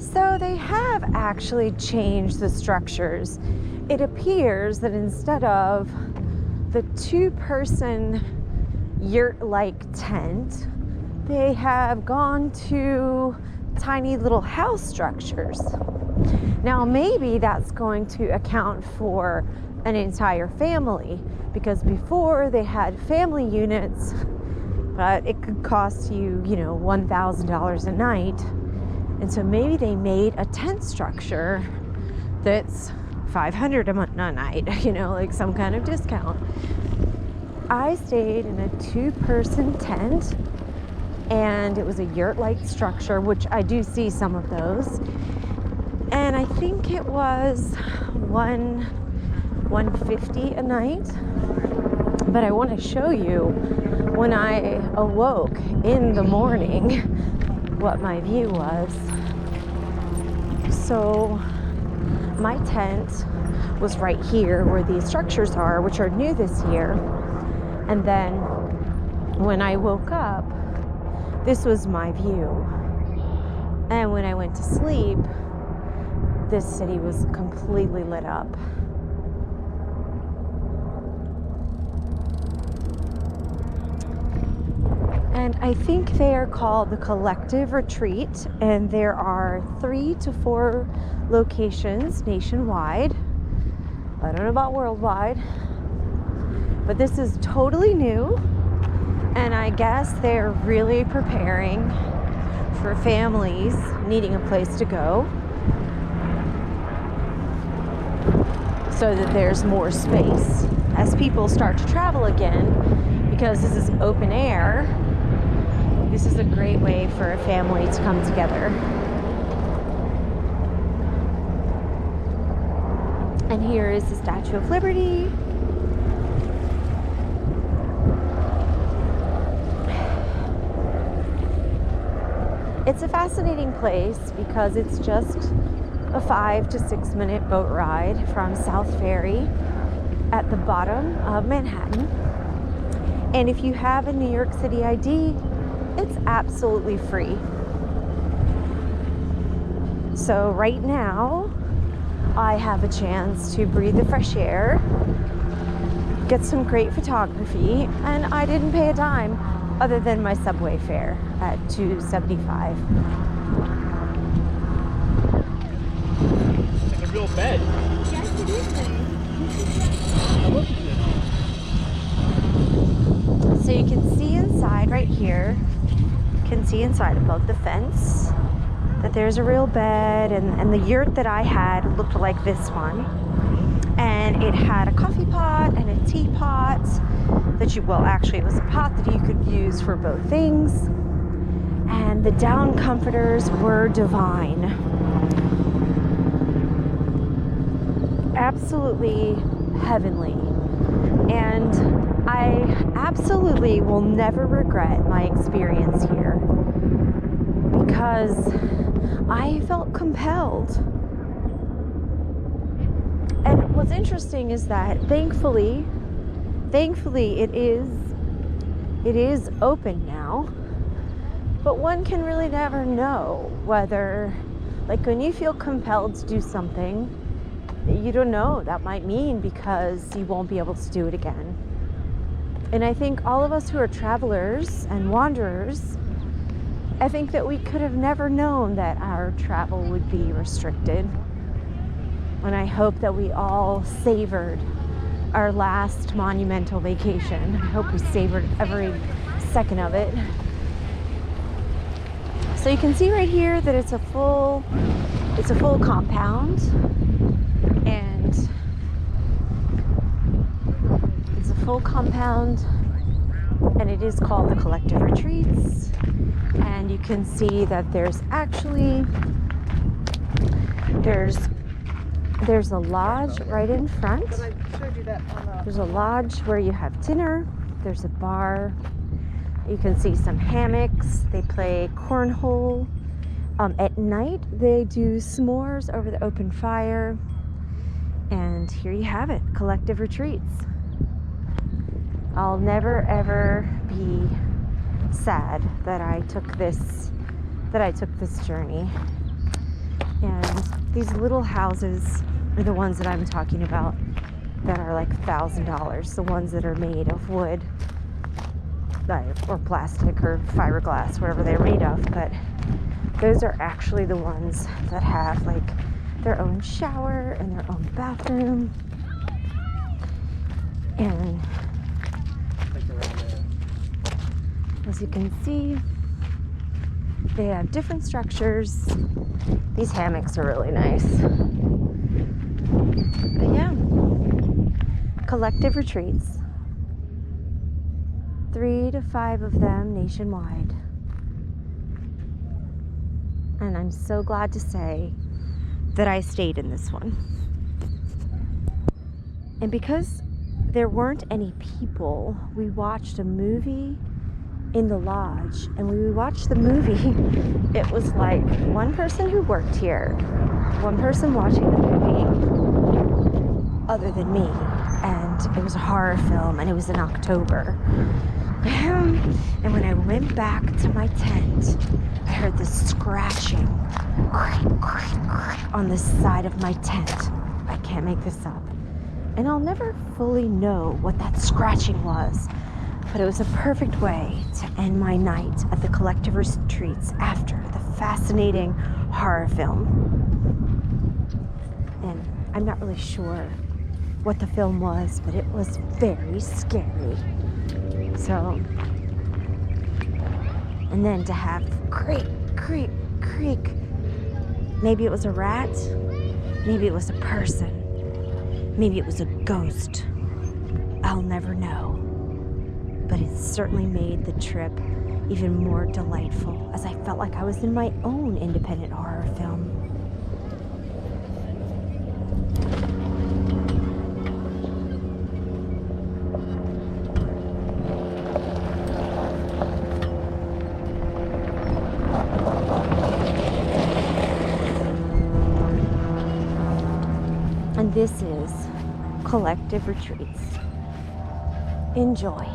So they have actually changed the structures. It appears that instead of the two-person yurt-like tent, they have gone to tiny little house structures. Now maybe that's going to account for an entire family, because before they had family units, but it could cost you, $1,000 a night. And so maybe they made a tent structure that's $500 a night, like some kind of discount. I stayed in a two-person tent, and it was a yurt-like structure, which I do see some of those. And I think it was $150 a night. But I want to show you when I awoke in the morning what my view was. So my tent was right here where these structures are, which are new this year. And then when I woke up, this was my view. And when I went to sleep, this city was completely lit up. And I think they are called the Collective Retreat, and there are 3 to 4 locations nationwide. I don't know about worldwide, but this is totally new, and I guess they're really preparing for families needing a place to go so that there's more space as people start to travel again. Because this is open air, this is a great way for a family to come together. And here is the Statue of Liberty. It's a fascinating place because it's just a 5 to 6 minute boat ride from South Ferry at the bottom of Manhattan. And if you have a New York City ID, it's absolutely free. So right now, I have a chance to breathe the fresh air, get some great photography, and I didn't pay a dime other than my subway fare at $2.75. It's like a real bed. Yes, it is. So you can see inside right here, you can see inside above the fence that there's a real bed, and the yurt that I had looked like this one. And it had a coffee pot and a teapot that actually it was a pot that you could use for both things. And the down comforters were divine. Absolutely heavenly. And I absolutely will never regret my experience here because I felt compelled. And what's interesting is that thankfully it is open now, but one can really never know whether, like when you feel compelled to do something, you don't know, that might mean because you won't be able to do it again. And I think all of us who are travelers and wanderers, I think that we could have never known that our travel would be restricted. And I hope that we all savored our last monumental vacation. I hope we savored every second of it. So you can see right here that it's a full compound, and it's a full compound, and it is called the Collective Retreats. And you can see that there's a lodge right in front. There's a lodge where you have dinner. There's a bar. You can see some hammocks. They play cornhole. At night, they do s'mores over the open fire. And here you have it, Collective Retreats. I'll never ever be sad that I took this journey. And these little houses are the ones that I'm talking about that are like $1,000. The ones that are made of wood or plastic or fiberglass, whatever they're made of. But those are actually the ones that have like their own shower and their own bathroom. And as you can see, they have different structures. These hammocks are really nice. But yeah, collective retreats. 3 to 5 of them nationwide. And I'm so glad to say that I stayed in this one. And because there weren't any people, we watched a movie in the lodge. And when we watched the movie, it was like one person who worked here, one person watching the movie other than me. And it was a horror film, and it was in October. And when I went back to my tent, I heard this scratching on the side of my tent. I can't make this up. And I'll never fully know what that scratching was, but it was a perfect way to end my night at the collective retreats after the fascinating horror film. And I'm not really sure what the film was, but it was very scary. So, and then to have creak, creak, creak. Maybe it was a rat, maybe it was a person, maybe it was a ghost. I'll never know. But it certainly made the trip even more delightful, as I felt like I was in my own independent horror film. And this is Collective Retreats. Enjoy.